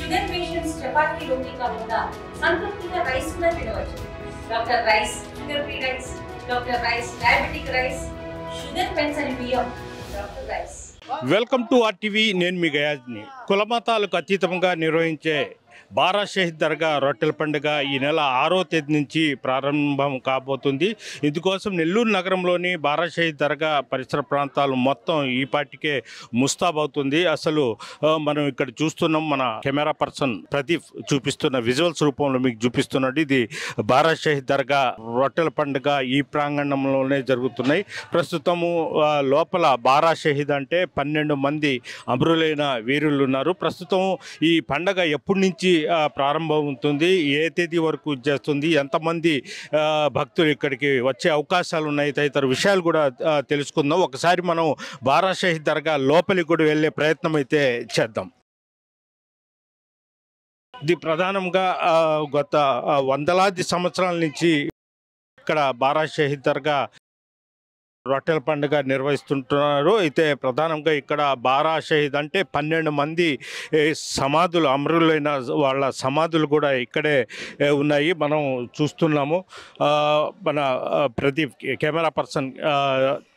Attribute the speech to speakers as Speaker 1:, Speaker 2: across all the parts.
Speaker 1: Sugar patients chapati రోటీ కాకుండా సంతృప్తిగా rice కూడా తినవచ్చు. Doctor rice, sugar free rice, doctor rice, diabetic rice, sugar పెన్సని బియ్యం, doctor rice.
Speaker 2: Welcome to RTV. నేను మీ గయాజ్ని. కులమతాలకు అతీతంగా నిర్వహించే బారా షహీద్ దర్గా రొట్టెల పండుగ ఈ నెల 6వ తేదీ నుంచి ప్రారంభం కాబోతుంది. ఇందుకోసం నెల్లూరు నగరంలోని బారా షహీద్ దర్గా పరిసర ప్రాంతాలు మొత్తం ఈ పాటికే ముస్తాబవుతుంది. అసలు మనం ఇక్కడ చూస్తున్నాం, మన కెమెరా పర్సన్ ప్రదీప్ చూపిస్తున్న విజువల్స్ రూపంలో మీకు చూపిస్తున్నాడు. ఇది బారా షహీద్ దర్గా రొట్టెల పండుగ ఈ ప్రాంగణంలోనే జరుగుతున్నాయి. ప్రస్తుతము లోపల బారా షహీద్ అంటే 12 మంది అమరులైన వీరులు ఉన్నారు. ప్రస్తుతం ఈ పండగ ఎప్పటి నుంచి ప్రారంభమవుతుంది, ఏ తేదీ వరకు చేస్తుంది, ఎంతమంది భక్తులు ఇక్కడికి వచ్చే అవకాశాలు ఉన్నాయి, తదితర విషయాలు కూడా తెలుసుకుందాం. ఒకసారి మనం బారా షహీద్ దర్గా లోపలికి కూడా వెళ్ళే ప్రయత్నం అయితే చేద్దాం. ఇది ప్రధానంగా గత వందలాది సంవత్సరాల నుంచి ఇక్కడ బారా షహీద్ దర్గా రొట్టెల పండుగ నిర్వహిస్తుంటున్నారు. అయితే ప్రధానంగా ఇక్కడ బారా షహీద్ అంటే 12 మంది సమాధులు, అమరులైన వాళ్ళ సమాధులు కూడా ఇక్కడే ఉన్నాయి. మనం చూస్తున్నాము. మన ప్రదీప్ కెమెరా పర్సన్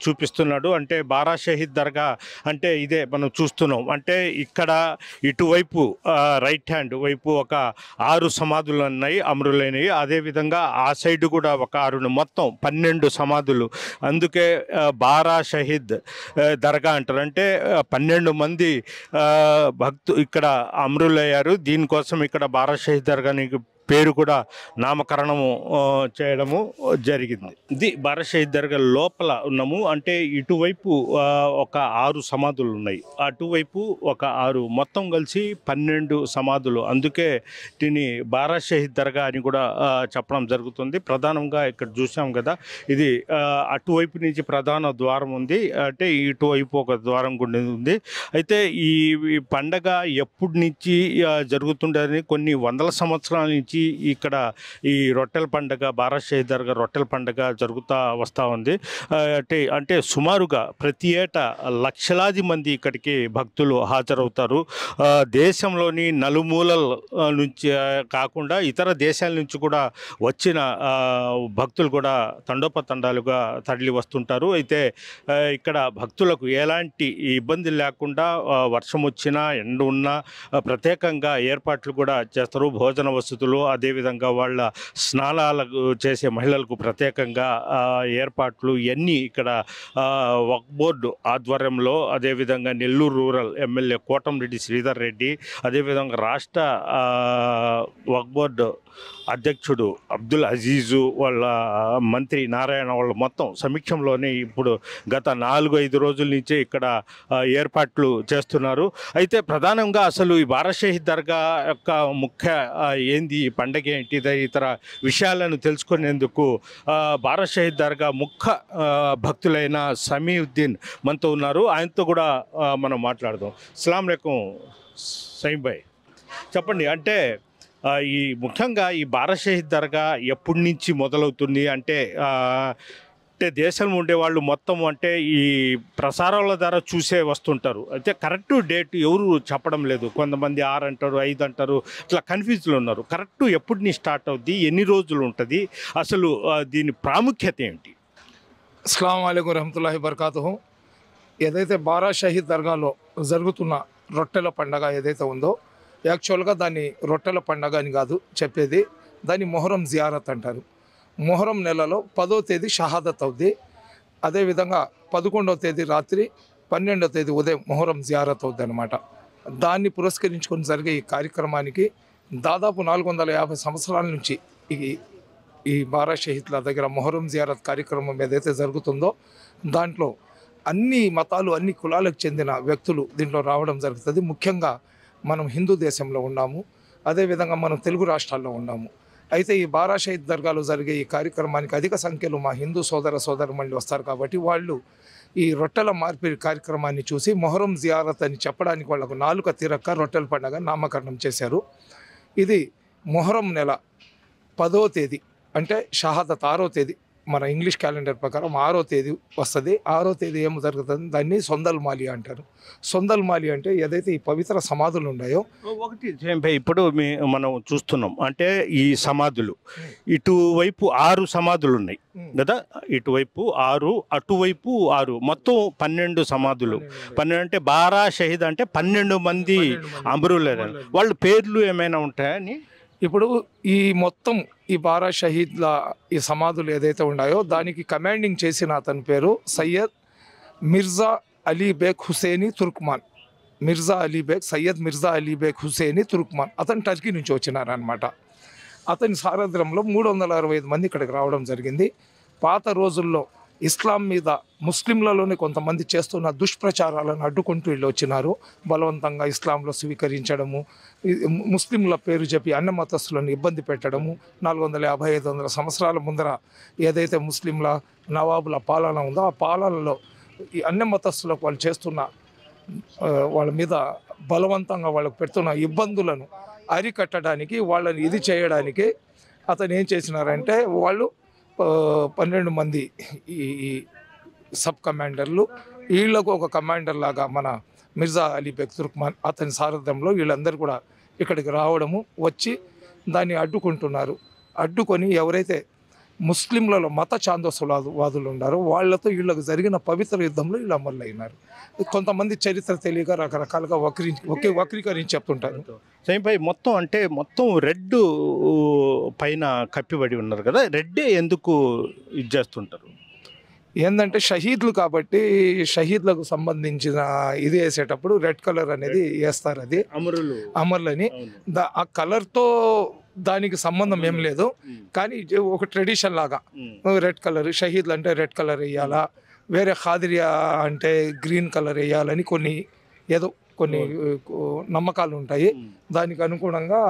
Speaker 2: చూపిస్తున్నాడు. అంటే బారా షహీద్ దర్గా అంటే ఇదే మనం చూస్తున్నాం. అంటే ఇక్కడ ఇటువైపు రైట్ హ్యాండ్ వైపు ఒక 6 సమాధులు ఉన్నాయి అమరులైనవి. అదేవిధంగా ఆ సైడ్ కూడా ఒక 6, మొత్తం 12 సమాధులు. అందుకే బారా షహీద్ దర్గా అంటారు. అంటే 12 మంది ఇక్కడ అమరులయ్యారు. దీనికోసం ఇక్కడ బారా షహీద్ దర్గాని పేరు కూడా నామకరణము చేయడము జరిగింది. ఇది బారా షహీద్ దర్గా లోపల ఉన్నాము. అంటే ఇటువైపు ఒక 6 సమాధులు ఉన్నాయి, అటువైపు ఒక 6, మొత్తం కలిసి 12 సమాధులు. అందుకే దీన్ని బారా షహీద్ దర్గా అని కూడా చెప్పడం జరుగుతుంది. ప్రధానంగా ఇక్కడ చూసాం కదా, ఇది అటువైపు నుంచి ప్రధాన ద్వారం ఉంది, అంటే ఇటువైపు ఒక ద్వారం కూడా ఉంది. అయితే ఈ పండగ ఎప్పటి నుంచి జరుగుతుండేది, కొన్ని వందల సంవత్సరాల నుంచి ఇక్కడ ఈ రొట్టెల పండుగ, బారా షహీద్ దర్గా రొట్టెల పండుగ జరుగుతూ వస్తూ ఉంది. అంటే సుమారుగా ప్రతి ఏటా లక్షలాది మంది ఇక్కడికి భక్తులు హాజరవుతారు. దేశంలోని నలుమూలల నుంచి కాకుండా ఇతర దేశాల నుంచి కూడా వచ్చిన భక్తులు కూడా తండోపతండాలుగా తరలి వస్తుంటారు. అయితే ఇక్కడ భక్తులకు ఎలాంటి ఇబ్బంది లేకుండా వర్షం వచ్చినా ఎండ ఉన్నా ప్రత్యేకంగా ఏర్పాట్లు కూడా చేస్తారు. భోజన వసతులు, అదేవిధంగా వాళ్ళ స్నానాలకు చేసే మహిళలకు ప్రత్యేకంగా ఏర్పాట్లు ఇవన్నీ ఇక్కడ వక్ఫ్ బోర్డు ఆధ్వర్యంలో, అదేవిధంగా నెల్లూరు రూరల్ ఎమ్మెల్యే కోటంరెడ్డి శ్రీధర్ రెడ్డి, అదేవిధంగా రాష్ట్ర వక్ఫ్ బోర్డు అధ్యక్షుడు అబ్దుల్ అజీజు, వాళ్ళ మంత్రి నారాయణ, వాళ్ళ మొత్తం సమీక్షంలోనే ఇప్పుడు గత 4-5 రోజుల నుంచే ఇక్కడ ఏర్పాట్లు చేస్తున్నారు. అయితే ప్రధానంగా అసలు ఈ బారా షహీద్ దర్గా యొక్క ముఖ్య ఏంది, పండగ ఏంటి, ఇతర విషయాలను తెలుసుకునేందుకు బారా షహీద్ దర్గా ముఖ్య భక్తులైన సమీవుద్దీన్ మనతో ఉన్నారు. ఆయనతో కూడా మనం మాట్లాడదాం. అస్సలాము అలైకుం సయీం భాయ్, చెప్పండి. అంటే ఈ ముఖ్యంగా ఈ బారా షహీద్ దర్గా ఎప్పటి నుంచి మొదలవుతుంది? అంటే దేశంలో ఉండేవాళ్ళు మొత్తం అంటే ఈ ప్రసారాల ద్వారా చూసే వస్తుంటారు. అయితే కరెక్ట్ డేట్ ఎవరు చెప్పడం లేదు. కొంతమంది 6 అంటారు, 5 అంటారు, ఇట్లా కన్ఫ్యూజ్లో ఉన్నారు. కరెక్ట్ ఎప్పటి నుంచి స్టార్ట్ అవుద్ది, ఎన్ని రోజులు ఉంటుంది, అసలు దీని ప్రాముఖ్యత ఏంటి?
Speaker 3: అస్సలాము అలైకుం రహమతుల్లాహి బర్కాతుహు. ఏదైతే బారా షహీద్ దర్గాలో జరుగుతున్న రొట్టెల పండగ ఏదైతే ఉందో, యాక్చువల్గా దాన్ని రొట్టెల పండగ అని కాదు చెప్పేది, దాన్ని మొహరం జియారత్ అంటారు. మొహరం నెలలో 10వ తేదీ షహాదత్ అవుద్ది. అదేవిధంగా 11వ తేదీ రాత్రి, 12వ తేదీ ఉదయం మొహరం జియారత్ అవుద్ది అనమాట. దాన్ని పురస్కరించుకొని జరిగే ఈ కార్యక్రమానికి దాదాపు 450 సంవత్సరాల నుంచి ఈ బారా షహీద్ల దగ్గర మొహరం జియారత్ కార్యక్రమం ఏదైతే జరుగుతుందో, దాంట్లో అన్ని మతాలు, అన్ని కులాలకు చెందిన వ్యక్తులు దీంట్లో రావడం జరుగుతుంది. ముఖ్యంగా మనం హిందూ దేశంలో ఉన్నాము, అదేవిధంగా మనం తెలుగు రాష్ట్రాల్లో ఉన్నాము. అయితే ఈ బారా షహీద్ దర్గాలో జరిగే ఈ కార్యక్రమానికి అధిక సంఖ్యలో మా హిందూ సోదరమణులు వస్తారు. కాబట్టి వాళ్ళు ఈ రొట్టెల మార్పిడి కార్యక్రమాన్ని చూసి మొహరం జియారత్ అని చెప్పడానికి వాళ్ళకు నాలుక తిరక్క రొట్టెల పండుగ నామకరణం చేశారు. ఇది మొహరం నెల 10వ తేదీ అంటే షహాదత్ 6వ తేదీ మన ఇంగ్లీష్ క్యాలెండర్ ప్రకారం 6వ తేదీ వస్తుంది. 6వ తేదీ ఏం జరుగుతుంది, దాన్ని సొందల్ మాలి అంటారు. సొందల్ మాలి అంటే ఏదైతే ఈ పవిత్ర సమాధులు ఉన్నాయో,
Speaker 2: ఒకటి ఇప్పుడు మనం చూస్తున్నాం అంటే ఈ సమాధులు ఇటువైపు 6 సమాధులు ఉన్నాయి కదా, ఇటువైపు 6 అటువైపు 6 మొత్తం 12 సమాధులు. 12 అంటే బారా షహీద్ అంటే 12 మంది అమరులు. వాళ్ళ పేర్లు ఏమైనా ఉంటాయని
Speaker 3: ఇప్పుడు ఈ మొత్తం ఈ బారా షహీద్ల ఈ సమాధులు ఏదైతే ఉన్నాయో దానికి కమాండింగ్ చేసిన అతని పేరు సయ్యద్ మిర్జా అలీ బేగ్ హుసేని తుర్క్మాన్. సయ్యద్ మిర్జా అలీ బేగ్ హుసేని తుర్క్మాన్. అతను టర్కీ నుంచి వచ్చినారనమాట. అతని సారథ్యంలో 365 మంది ఇక్కడికి రావడం జరిగింది. పాత రోజుల్లో ఇస్లాం మీద ముస్లింలలోనే కొంతమంది చేస్తున్న దుష్ప్రచారాలను అడ్డుకుంటూ వీళ్ళు వచ్చినారు. బలవంతంగా ఇస్లాంలో స్వీకరించడము, ముస్లింల పేరు చెప్పి అన్య మతస్థులను ఇబ్బంది పెట్టడము. 450-500 సంవత్సరాల ముందర ఏదైతే ముస్లింల నవాబుల పాలన ఉందో ఆ పాలనలో ఈ అన్య మతస్థులకు వాళ్ళు చేస్తున్న వాళ్ళ మీద బలవంతంగా వాళ్ళకు పెడుతున్న ఇబ్బందులను అరికట్టడానికి, వాళ్ళని ఇది చేయడానికి అతను ఏం చేసినారంటే వాళ్ళు 12 మంది ఈ సబ్ కమాండర్లు, వీళ్ళకు ఒక కమాండర్ లాగా మన మిర్జా అలీ బేగ్ తుర్క్మాన్ అతని సారథ్యంలో వీళ్ళందరూ కూడా ఇక్కడికి రావడము, వచ్చి దాన్ని అడ్డుకుంటున్నారు. అడ్డుకొని ఎవరైతే ముస్లింలలో మత ఛాందోసవాదులు ఉన్నారో వాళ్ళతో వీళ్ళకు జరిగిన పవిత్ర యుద్ధంలో వీళ్ళు అమరులైనారు. కొంతమంది చరిత్ర తెలియక రకరకాలుగా వక్రీకరించి చెప్తుంటారు.
Speaker 2: సైన్పై మొత్తం అంటే మొత్తం రెడ్ పైన కప్పిబడి ఉన్నారు కదా, రెడ్డే ఎందుకు ఇది చేస్తుంటారు?
Speaker 3: ఏంటంటే షహీద్లు కాబట్టి షహీద్లకు సంబంధించిన ఇది వేసేటప్పుడు రెడ్ కలర్ అనేది వేస్తారు. అది అమరులని ఆ కలర్తో దానికి సంబంధం ఏం లేదు, కానీ ఒక ట్రెడిషన్ లాగా రెడ్ కలర్, షహీద్లు అంటే రెడ్ కలర్ వేయాలా, వేరే ఖాదిరియా అంటే గ్రీన్ కలర్ వేయాలని కొన్ని నమ్మకాలు ఉంటాయి. దానికి అనుగుణంగా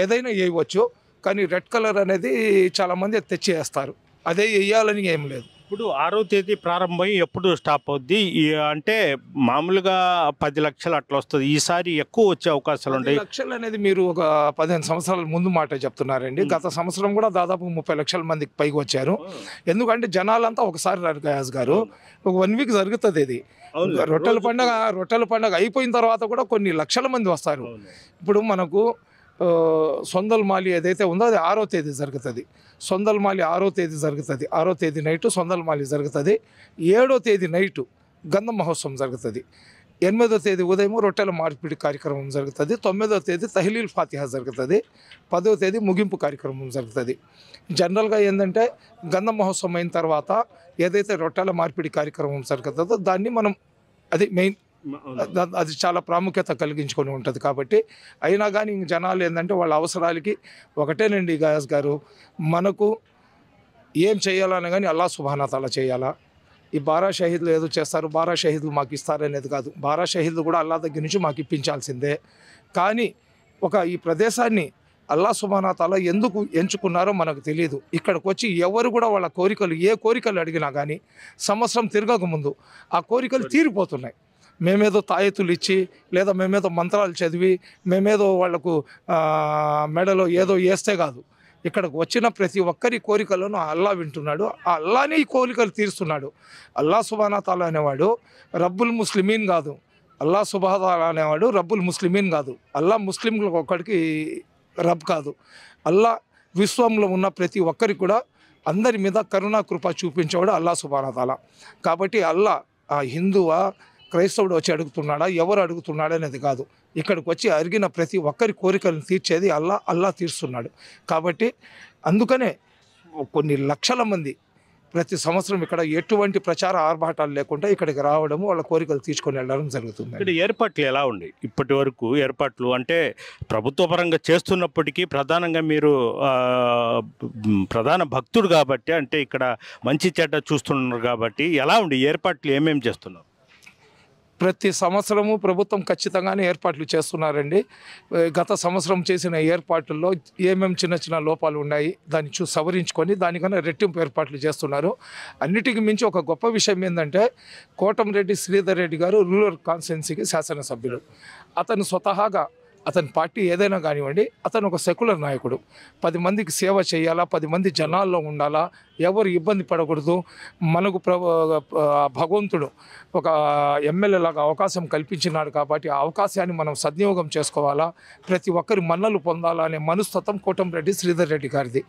Speaker 3: ఏదైనా వేయవచ్చు, కానీ రెడ్ కలర్ అనేది చాలామంది తెచ్చి వేస్తారు. అదే వేయాలని ఏం లేదు.
Speaker 2: ఇప్పుడు 6వ తేదీ ప్రారంభమై ఎప్పుడు స్టాప్ అవుద్ది అంటే మామూలుగా 10 లక్షలు అట్లా వస్తుంది, ఈసారి ఎక్కువ వచ్చే అవకాశాలు ఉంటాయి.
Speaker 3: 10 లక్షలు అనేది మీరు ఒక 15 సంవత్సరాల ముందు మాట చెప్తున్నారండి. గత సంవత్సరం కూడా దాదాపు 30 లక్షల మందికి పైకి వచ్చారు. ఎందుకంటే జనాలంతా ఒకసారి గయాస్ గారు ఒక 1 వీక్ జరుగుతుంది. ఇది రొట్టెల పండుగ అయిపోయిన తర్వాత కూడా కొన్ని లక్షల మంది వస్తారు. ఇప్పుడు మనకు సొందల్ మాలి ఏదైతే ఉందో అది 6వ తేదీ జరుగుతుంది. సొందల్ మాలి 6వ తేదీ జరుగుతుంది. 6వ తేదీ నైటు సొందల్ మాలి జరుగుతుంది. 7వ తేదీ నైటు గంధం మహోత్సవం జరుగుతుంది. 8వ తేదీ ఉదయం రొట్టెల మార్పిడి కార్యక్రమం జరుగుతుంది. 9వ తేదీ తహ్లీల్ ఫాతిహా జరుగుతుంది. 10వ తేదీ ముగింపు కార్యక్రమం జరుగుతుంది. జనరల్గా ఏంటంటే గంధం మహోత్సవం అయిన తర్వాత ఏదైతే రొట్టెల మార్పిడి కార్యక్రమం జరుగుతుందో దాన్ని మనం అది మెయిన్, అది చాలా ప్రాముఖ్యత కలిగించుకొని ఉంటుంది. కాబట్టి అయినా కానీ జనాలు ఏంటంటే వాళ్ళ అవసరాలకి ఒకటేనండి గయాస్ గారు, మనకు ఏం చేయాలని కానీ అల్లాహ్ సుబ్హానా తఆలా చేయాలా. ఈ బారా షహీద్లు ఏదో చేస్తారు, బారా షహీద్లు మాకు ఇస్తారనేది కాదు. బారా షహీద్లు కూడా అల్లాహ్ దగ్గర నుంచి మాకు ఇప్పించాల్సిందే. కానీ ఈ ప్రదేశాన్ని అల్లాహ్ సుబ్హానా తఆలా ఎందుకు ఎంచుకున్నారో మనకు తెలియదు. ఇక్కడికి వచ్చి ఎవరు కూడా వాళ్ళ కోరికలు ఏ కోరికలు అడిగినా కానీ సంవత్సరం తిరగక ముందు ఆ కోరికలు తీరిపోతున్నాయి. మేమేదో తాయెత్తులు ఇచ్చి లేదా మేమేదో మంత్రాలు చదివి మేమేదో వాళ్లకు మెడలో ఏదో వేస్తే కాదు. ఇక్కడికి వచ్చిన ప్రతి ఒక్కరి కోరికలను అల్లా వింటున్నాడు. ఆ అల్లానే ఈ కోరికలు తీరుస్తున్నాడు. అల్లా సుబ్హానా తఆలా అనేవాడు రబ్బుల్ ముస్లిమీన్ కాదు. అల్లా సుబ్హానా తఆలా అనేవాడు రబ్బుల్ ముస్లిమీన్ కాదు. అల్లా ముస్లింలకు ఒక్కడికి రబ్ కాదు. అల్లా విశ్వంలో ఉన్న ప్రతి ఒక్కరికి కూడా అందరి మీద కరుణా కృప చూపించేవాడు అల్లా సుబ్హానా తఆలా. కాబట్టి అల్లా ఆ హిందువా క్రైస్తవుడు వచ్చి అడుగుతున్నాడా, ఎవరు అడుగుతున్నాడు అనేది కాదు. ఇక్కడికి వచ్చి అడిగిన ప్రతి ఒక్కరి కోరికలను తీర్చేది అల్లా తీరుస్తున్నాడు. కాబట్టి అందుకనే కొన్ని లక్షల మంది ప్రతి సంవత్సరం ఇక్కడ ఎటువంటి ప్రచార ఆర్భాటాలు లేకుండా ఇక్కడికి రావడము, వాళ్ళ కోరికలు తీర్చుకొని వెళ్ళడం జరుగుతుంది.
Speaker 2: ఇక్కడ ఏర్పాట్లు ఎలా ఉంది? ఇప్పటి వరకు ఏర్పాట్లు అంటే ప్రభుత్వ పరంగా చేస్తున్నప్పటికీ ప్రధానంగా మీరు ప్రధాన భక్తుడు కాబట్టి అంటే ఇక్కడ మంచి చెడ్డ చూస్తున్నారు కాబట్టి ఎలా ఉంది ఏర్పాట్లు, ఏమేమి చేస్తున్నారు?
Speaker 3: ప్రతి సంవత్సరము ప్రభుత్వం ఖచ్చితంగానే ఏర్పాట్లు చేస్తున్నారండి. గత సంవత్సరం చేసిన ఏర్పాట్లలో ఏమేమి చిన్న చిన్న లోపాలు ఉన్నాయి దాన్ని సవరించుకొని దానికన్నా రెట్టింపు ఏర్పాట్లు చేస్తున్నారు. అన్నిటికీ మించి ఒక గొప్ప విషయం ఏంటంటే కోటంరెడ్డి శ్రీధర్ రెడ్డి గారు రూరల్ కాన్స్టిట్యున్సీకి శాసనసభ్యులు. అతను స్వతహాగా అతని పార్టీ ఏదైనా కానివ్వండి, అతను ఒక సెక్యులర్ నాయకుడు. 10 మందికి సేవ చేయాలా, 10 మంది జనాల్లో ఉండాలా, ఎవరు ఇబ్బంది పడకూడదు. మనకు భగవంతుడు ఒక ఎమ్మెల్యే లాగా అవకాశం కల్పించినాడు కాబట్టి ఆ అవకాశాన్ని మనం సద్వినియోగం చేసుకోవాలా, ప్రతి ఒక్కరి మన్నలు పొందాలా అనే మనస్తత్వం కోటంరెడ్డి శ్రీధర్ రెడ్డి గారిది.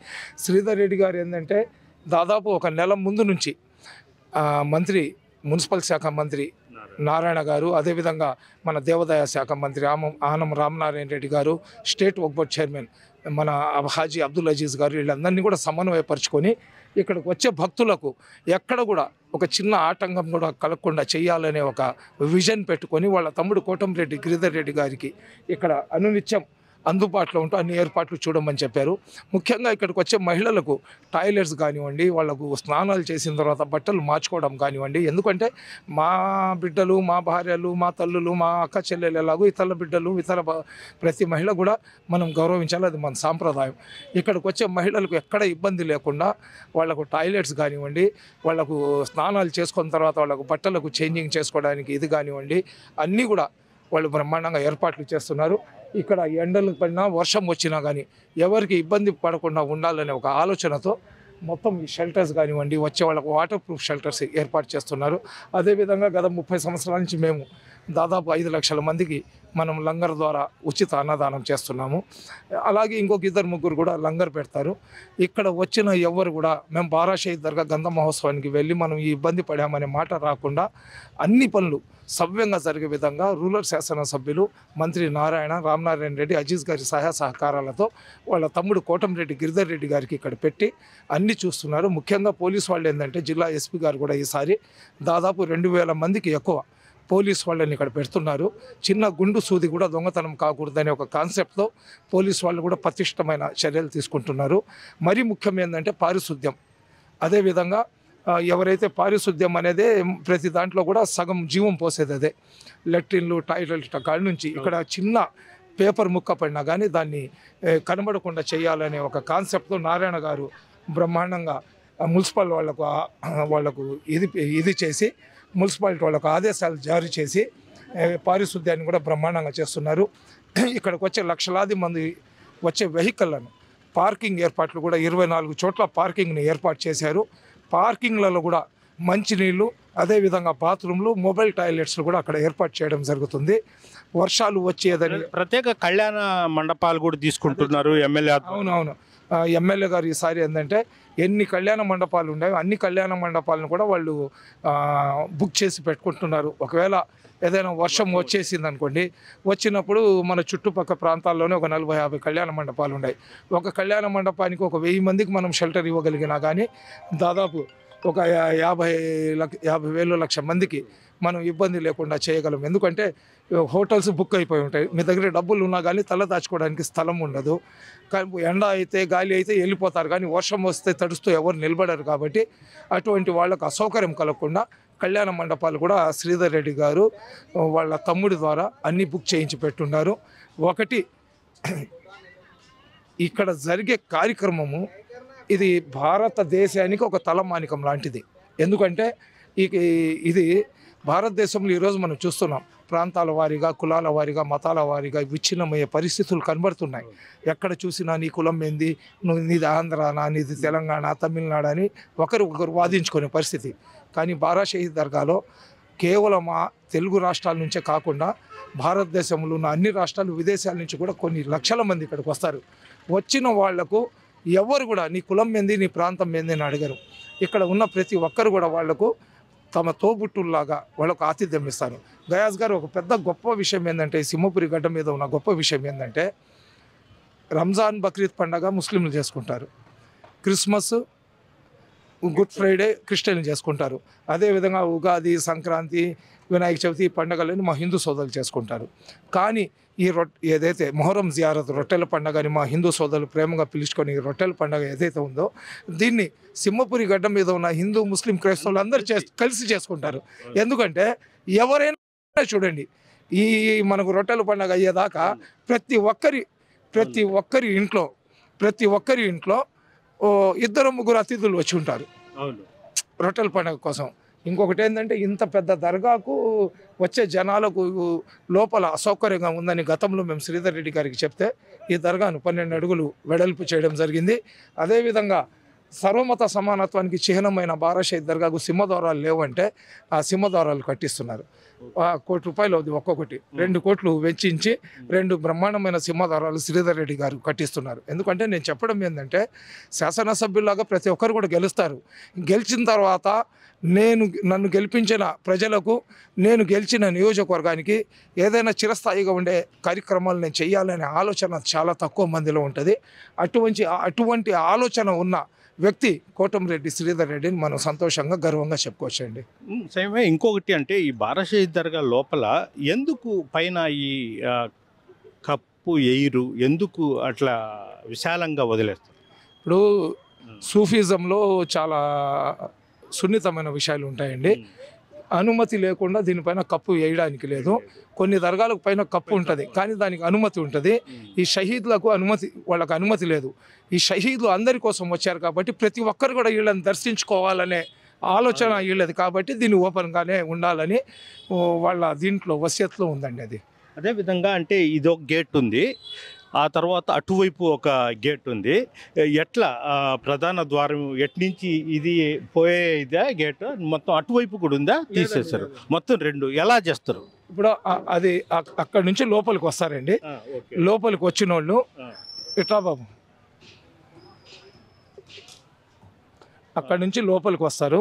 Speaker 3: శ్రీధర్ రెడ్డి గారు ఏంటంటే దాదాపు ఒక నెల ముందు నుంచి మంత్రి, మున్సిపల్ శాఖ మంత్రి నారాయణ గారు, అదేవిధంగా మన దేవాదాయ శాఖ మంత్రి ఆనం రామనారాయణ రెడ్డి గారు, స్టేట్ వక్ఫ్ బోర్డ్ చైర్మన్ మన హాజీ అబ్దుల్ అజీజ్ గారు, వీళ్ళందరినీ కూడా సమన్వయపరుచుకొని ఇక్కడికి వచ్చే భక్తులకు ఎక్కడ కూడా ఒక చిన్న ఆటంకం కూడా కలగకుండా చేయాలనే ఒక విజన్ పెట్టుకొని వాళ్ళ తమ్ముడు కోటంరెడ్డి గిరిధర్ రెడ్డి గారికి ఇక్కడ అనునిత్యం అందుబాటులో ఉంటూ అన్ని ఏర్పాట్లు చూడమని చెప్పారు. ముఖ్యంగా ఇక్కడికి వచ్చే మహిళలకు టాయిలెట్స్ కానివ్వండి, వాళ్ళకు స్నానాలు చేసిన తర్వాత బట్టలు మార్చుకోవడం కానివ్వండి. ఎందుకంటే మా బిడ్డలు, మా భార్యలు, మా తల్లులు, మా అక్క చెల్లెలు ఎలాగో ఇతర బిడ్డలు, ప్రతి మహిళ కూడా మనం గౌరవించాలి, అది మన సాంప్రదాయం. ఇక్కడికి వచ్చే మహిళలకు ఎక్కడ ఇబ్బంది లేకుండా వాళ్ళకు టాయిలెట్స్ కానివ్వండి, వాళ్ళకు స్నానాలు చేసుకున్న తర్వాత వాళ్ళకు బట్టలకు చేంజింగ్ చేసుకోవడానికి ఇది కానివ్వండి, అన్నీ కూడా వాళ్ళు బ్రహ్మాండంగా ఏర్పాట్లు చేస్తున్నారు. ఇక్కడ ఎండలు పడినా వర్షం వచ్చినా కానీ ఎవరికి ఇబ్బంది పడకుండా ఉండాలనే ఒక ఆలోచనతో మొత్తం ఈ షెల్టర్స్ కానివ్వండి, వచ్చే వాళ్ళకు వాటర్ ప్రూఫ్ షెల్టర్స్ ఏర్పాటు చేస్తున్నారు. అదేవిధంగా గత 30 సంవత్సరాల నుంచి మేము దాదాపు 5 లక్షల మందికి మనం లంగర్ ద్వారా ఉచిత అన్నదానం చేస్తున్నాము. అలాగే ఇంకొక 2-3 కూడా లంగర్ పెడతారు. ఇక్కడ వచ్చిన ఎవరు కూడా మేము బారా షహీద్ దర్గా గంధ మహోత్సవానికి వెళ్ళి మనం ఈ ఇబ్బంది పడామనే మాట రాకుండా అన్ని పనులు సవ్యంగా జరిగే విధంగా రూరల్ శాసనసభ్యులు మంత్రి రామనారాయణ రెడ్డి, అజీజ్ గారి సహాయ సహకారాలతో వాళ్ళ తమ్ముడు కోటంరెడ్డి గిరిధర్ రెడ్డి గారికి ఇక్కడ పెట్టి అన్నీ చూస్తున్నారు. ముఖ్యంగా పోలీసు వాళ్ళు ఏంటంటే జిల్లా ఎస్పీ గారు కూడా ఈసారి దాదాపు 2000 మందికి ఎక్కువ పోలీసు వాళ్ళని ఇక్కడ పెడుతున్నారు. చిన్న గుండు సూది కూడా దొంగతనం కాకూడదనే ఒక కాన్సెప్ట్తో పోలీసు వాళ్ళు కూడా పటిష్టమైన చర్యలు తీసుకుంటున్నారు. మరీ ముఖ్యం ఏంటంటే పారిశుద్ధ్యం. అదేవిధంగా ఎవరైతే పారిశుద్ధ్యం అనేదే ప్రతి దాంట్లో కూడా సగం జీవం పోసేది అదే. లెట్రిన్లు, టాయిలెట్ కాడి నుంచి ఇక్కడ చిన్న పేపర్ ముక్క పడినా కానీ దాన్ని కనబడకుండా చేయాలనే ఒక కాన్సెప్ట్తో నారాయణ గారు బ్రహ్మాండంగా మున్సిపల్ వాళ్ళకు ఇది చేసి మున్సిపాలిటీ వాళ్ళకు ఆదేశాలు జారీ చేసి పారిశుద్ధ్యాన్ని కూడా బ్రహ్మాండంగా చేస్తున్నారు. ఇక్కడికి వచ్చే లక్షలాది మంది వచ్చే వెహికల్లను పార్కింగ్ ఏర్పాట్లు కూడా 24 చోట్ల పార్కింగ్ని ఏర్పాటు చేశారు. పార్కింగ్లలో కూడా మంచినీళ్ళు, అదేవిధంగా బాత్రూమ్లు, మొబైల్ టాయిలెట్స్లు కూడా అక్కడ ఏర్పాటు చేయడం జరుగుతుంది. వర్షాలు వచ్చేదని
Speaker 2: ప్రత్యేక కళ్యాణ మండపాలు కూడా తీసుకుంటున్నారు ఎమ్మెల్యే.
Speaker 3: అవునవును, ఎమ్మెల్యే గారు ఈసారి ఏంటంటే ఎన్ని కళ్యాణ మండపాలు ఉన్నాయో అన్ని కళ్యాణ మండపాలను కూడా వాళ్ళు బుక్ చేసి పెట్టుకుంటున్నారు. ఒకవేళ ఏదైనా వర్షం వచ్చేసింది అనుకోండి, వచ్చినప్పుడు మన చుట్టుపక్కల ప్రాంతాల్లోనే ఒక 40-50 కళ్యాణ మండపాలు ఉన్నాయి. ఒక కళ్యాణ మండపానికి ఒక 1000 మందికి మనం షెల్టర్ ఇవ్వగలిగినా కానీ దాదాపు ఒక 50,000 లక్ష మందికి మనం ఇబ్బంది లేకుండా చేయగలం. ఎందుకంటే హోటల్స్ బుక్ అయిపోయి ఉంటాయి. మీ దగ్గర డబ్బులు ఉన్నా కానీ తల దాచుకోవడానికి స్థలం ఉండదు. ఎండ అయితే గాలి అయితే వెళ్ళిపోతారు, కానీ వర్షం వస్తే తడుస్తూ ఎవరు నిలబడరు. కాబట్టి అటువంటి వాళ్ళకు అసౌకర్యం కలగకుండా కళ్యాణ మండపాలు కూడా శ్రీధర్ రెడ్డి గారు వాళ్ళ తమ్ముడి ద్వారా అన్నీ బుక్ చేయించి పెట్టున్నారు. ఒకటి, ఇక్కడ జరిగే కార్యక్రమము ఇది భారతదేశానికి ఒక తలమానికం లాంటిది. ఎందుకంటే ఇది భారతదేశంలో ఈరోజు మనం చూస్తున్నాం, ప్రాంతాల వారీగా, కులాల వారీగా, మతాల వారీగా విచ్ఛిన్నమయ్యే పరిస్థితులు కనబడుతున్నాయి. ఎక్కడ చూసినా నీ కులం ఏంది, నీది ఆంధ్రానా, నీది తెలంగాణ, తమిళనాడు అని ఒకరు వాదించుకునే పరిస్థితి. కానీ బారా షహీద్ దర్గాలో కేవలం తెలుగు రాష్ట్రాల నుంచే కాకుండా భారతదేశంలో ఉన్న అన్ని రాష్ట్రాలు, విదేశాల నుంచి కూడా కొన్ని లక్షల మంది ఇక్కడికి వస్తారు. వచ్చిన వాళ్లకు ఎవరు కూడా నీ కులం ఏంది, నీ ప్రాంతం ఏంది అని అడగరు. ఇక్కడ ఉన్న ప్రతి ఒక్కరు కూడా వాళ్లకు తమ తోబుట్టుల్లాగా వాళ్ళకు ఆతిథ్యం ఇస్తారు. గయాస్ గారు ఒక పెద్ద గొప్ప విషయం ఏంటంటే, సింహపురి గడ్డ మీద ఉన్న గొప్ప విషయం ఏంటంటే, రంజాన్, బక్రీద్ పండగ ముస్లింలు చేసుకుంటారు, క్రిస్మస్, గుడ్ ఫ్రైడే క్రిస్టియన్లు చేసుకుంటారు, అదేవిధంగా ఉగాది, సంక్రాంతి, వినాయక చవితి పండుగలని మా హిందూ సోదరులు చేసుకుంటారు. కానీ ఏదైతే మొహరం జియారత్ రొట్టెల పండుగని మా హిందూ సోదరులు ప్రేమగా పిలుచుకొని ఈ రొట్టెల పండుగ ఏదైతే ఉందో దీన్ని సింహపురి గడ్డ మీద ఉన్న హిందూ, ముస్లిం, క్రైస్తవులు అందరూ కలిసి చేసుకుంటారు. ఎందుకంటే ఎవరైనా చూడండి, ఈ మనకు రొట్టెల పండుగ అయ్యేదాకా ప్రతి ఒక్కరి ఇంట్లో 2-3 అతిథులు వచ్చి ఉంటారు రొట్టెల పండుగ కోసం. ఇంకొకటి ఏంటంటే ఇంత పెద్ద దర్గాకు వచ్చే జనాలకు లోపల అసౌకర్యంగా ఉందని గతంలో మేము శ్రీధర్ రెడ్డి గారికి చెప్తే ఈ దర్గాను 12 అడుగులు వెడల్పు చేయడం జరిగింది. అదేవిధంగా సర్వమత సమానత్వానికి చిహ్నమైన బారా షహీద్ దర్గాకు సింహద్వారాలు లేవంటే ఆ సింహద్వారాలు కట్టిస్తున్నారు. ₹1 కోటి అవుతుంది ఒక్కొక్కటి. 2 కోట్లు వెచ్చించి 2 బ్రహ్మాండమైన సింహద్వారాలు శ్రీధర్ రెడ్డి గారు కట్టిస్తున్నారు. ఎందుకంటే నేను చెప్పడం ఏంటంటే శాసనసభ్యులాగా ప్రతి ఒక్కరు కూడా గెలుస్తారు. గెలిచిన తర్వాత నన్ను గెలిపించిన ప్రజలకు, నేను గెలిచిన నియోజకవర్గానికి ఏదైనా చిరస్థాయిగా ఉండే కార్యక్రమాలు నేను చేయాలనే ఆలోచన చాలా తక్కువ మందిలో ఉంటుంది. అటువంటి ఆలోచన ఉన్న వ్యక్తి కోటంరెడ్డి శ్రీధర్ రెడ్డిని మనం సంతోషంగా గర్వంగా చెప్పుకోవచ్చండి.
Speaker 2: సేమే ఇంకొకటి అంటే ఈ బారా షహీద్ దర్గా లోపల ఎందుకు పైన ఈ కప్పు ఎయిరు ఎందుకు అట్లా విశాలంగా వదిలేస్తారు?
Speaker 3: ఇప్పుడు సూఫిజంలో చాలా సున్నితమైన విషయాలు ఉంటాయండి. అనుమతి లేకుండా దీనిపైన కప్పు వేయడానికి లేదు. కొన్ని దర్గాలకు పైన కప్పు ఉంటుంది, కానీ దానికి అనుమతి ఉంటుంది. ఈ షహీద్లకు వాళ్ళకి అనుమతి లేదు. ఈ షహీద్లు అందరి కోసం వచ్చారు కాబట్టి ప్రతి ఒక్కరు కూడా వీళ్ళని దర్శించుకోవాలనే ఆలోచన వీళ్ళది కాబట్టి దీన్ని ఓపెన్గానే ఉండాలని వాళ్ళ దీంట్లో వసియత్లో ఉందండి. అది
Speaker 2: అదేవిధంగా అంటే ఇదొక గేట్ ఉంది, ఆ తర్వాత అటువైపు ఒక గేట్ ఉంది. ఎట్లా ప్రధాన ద్వారం ఎట్నుంచి ఇది పోయేదా గేట్ మొత్తం అటువైపు కూడా ఉందా? తీసేస్తారు మొత్తం 2 ఎలా చేస్తారు?
Speaker 3: ఇప్పుడు అది అక్కడ నుంచి లోపలికి వస్తారండి. లోపలికి వచ్చిన వాళ్ళు ఇట్లా బాబు అక్కడ నుంచి లోపలికి వస్తారు.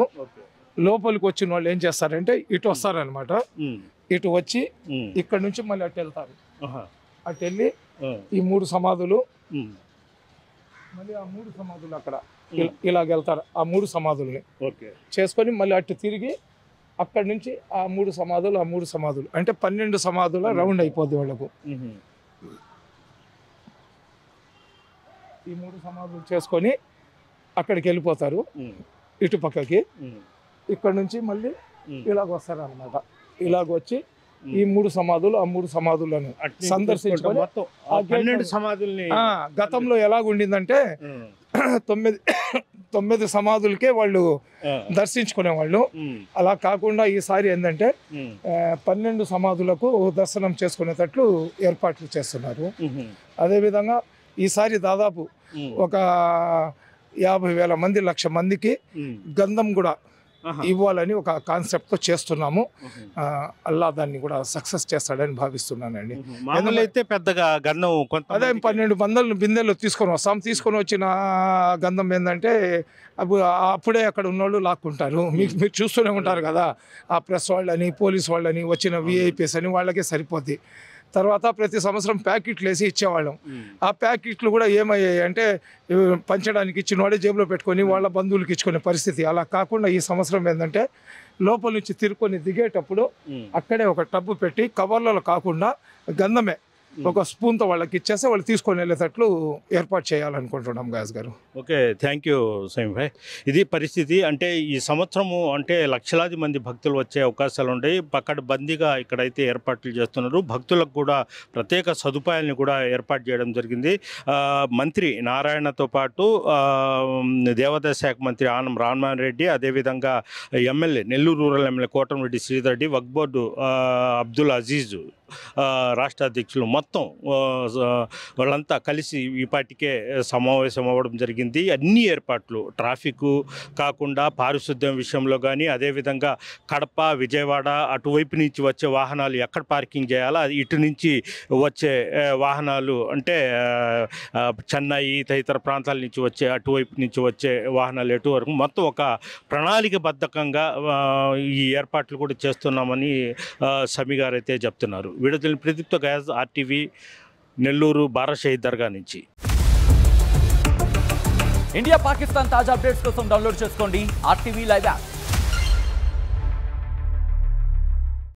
Speaker 3: లోపలికి వచ్చిన వాళ్ళు ఏం చేస్తారంటే ఇటు వస్తారనమాట. ఇటు వచ్చి ఇక్కడ నుంచి మళ్ళీ అటు వెళ్తారు. అటు వెళ్ళి ఈ 3 సమాధులు, మళ్ళీ ఆ 3 సమాధులు అక్కడ ఇలాగెళ్తారు. ఆ 3 సమాధుల్ని చేసుకొని మళ్ళీ అటు తిరిగి అక్కడి నుంచి ఆ 3 సమాధులు అంటే 12 సమాధుల రౌండ్ అయిపోద్ది వాళ్ళకు. ఈ 3 సమాధులు చేసుకొని అక్కడికి వెళ్ళిపోతారు ఇటు పక్కకి. ఇక్కడ నుంచి మళ్ళీ ఇలాగ వస్తారు అనమాట. ఇలాగ వచ్చి ఈ 3 సమాధులు, ఆ 3 సమాధులను సందర్శించుకొని గతంలో ఎలాగుండిందంటే 9 సమాధులకే వాళ్ళు దర్శించుకునేవాళ్ళు. అలా కాకుండా ఈసారి ఏంటంటే 12 సమాధులకు దర్శనం చేసుకునేటట్లు ఏర్పాట్లు చేస్తున్నారు. అదేవిధంగా ఈసారి దాదాపు ఒక 50,000 మంది 1,00,000 మందికి గంధం కూడా ఇవ్వాలని ఒక కాన్సెప్ట్తో చేస్తున్నాము. అల్లా దాన్ని కూడా సక్సెస్ చేస్తాడని భావిస్తున్నానండి.
Speaker 2: అయితే పెద్దగా గంధం
Speaker 3: అదే 12 బిందెలు తీసుకొని వస్తాం. తీసుకొని వచ్చిన గంధం ఏంటంటే అప్పుడే అక్కడ ఉన్నోళ్ళు లాక్కుంటారు. మీరు చూస్తూనే ఉంటారు కదా, ఆ ప్రెస్ వాళ్ళని, పోలీస్ వాళ్ళని, వచ్చిన విఐపీస్ అని వాళ్ళకే సరిపోద్ది. తర్వాత ప్రతి సంవత్సరం ప్యాకెట్లు వేసి ఇచ్చేవాళ్ళం. ఆ ప్యాకెట్లు కూడా ఏమయ్యాయి అంటే పంచడానికి ఇచ్చిన వాడే జేబులో పెట్టుకొని వాళ్ళ బంధువులకి ఇచ్చుకునే పరిస్థితి. అలా కాకుండా ఈ సంవత్సరం ఏంటంటే లోపల నుంచి తిరుక్కొని దిగేటప్పుడు అక్కడే ఒక టబ్బు పెట్టి కవర్లలో కాకుండా గంధమే ఒక స్పూన్తో వాళ్ళకి ఇచ్చేస్తే వాళ్ళు తీసుకొని వెళ్ళేటట్లు ఏర్పాటు చేయాలనుకుంటున్నాం గాజ్ గారు.
Speaker 2: ఓకే, థ్యాంక్ యూ సైమ్ భాయ్. ఇది పరిస్థితి. అంటే ఈ సంవత్సరము అంటే లక్షలాది మంది భక్తులు వచ్చే అవకాశాలు ఉంటాయి. పకడ్బందీగా ఇక్కడైతే ఏర్పాట్లు చేస్తున్నారు. భక్తులకు కూడా ప్రత్యేక సదుపాయాలను కూడా ఏర్పాటు చేయడం జరిగింది. మంత్రి నారాయణతో పాటు దేవాదాయ శాఖ మంత్రి ఆనం రామమోహన్ రెడ్డి, అదేవిధంగా MLA Nellore rural MLA Kotamreddy Sridhar Reddy, Waqf board Abdul Aziz రాష్ట్ర అధ్యక్షులు మొత్తం వాళ్ళంతా కలిసి ఈపాటికే సమావేశం అవ్వడం జరిగింది. అన్ని ఏర్పాట్లు ట్రాఫిక్ కాకుండా పారిశుద్ధ్యం విషయంలో కానీ, అదేవిధంగా కడప, విజయవాడ అటువైపు నుంచి వచ్చే వాహనాలు ఎక్కడ పార్కింగ్ చేయాలా, ఇటు నుంచి వచ్చే వాహనాలు అంటే చెన్నై తదితర ప్రాంతాల నుంచి వచ్చే అటువైపు నుంచి వచ్చే వాహనాలు ఎటు వరకు మొత్తం ఒక ప్రణాళికబద్ధకంగా ఈ ఏర్పాట్లు కూడా చేస్తున్నామని సమీ గారు అయితే చెప్తున్నారు. వీడియో ప్రదీప్తో గయాజ్, ఆర్టీవీ, నెల్లూరు బారా షహీద్ దర్గా నుంచి.
Speaker 4: ఇండియా పాకిస్తాన్ తాజా అప్డేట్స్ కోసం డౌన్లోడ్ చేసుకోండి ఆర్టీవీ లైవ్ యాప్.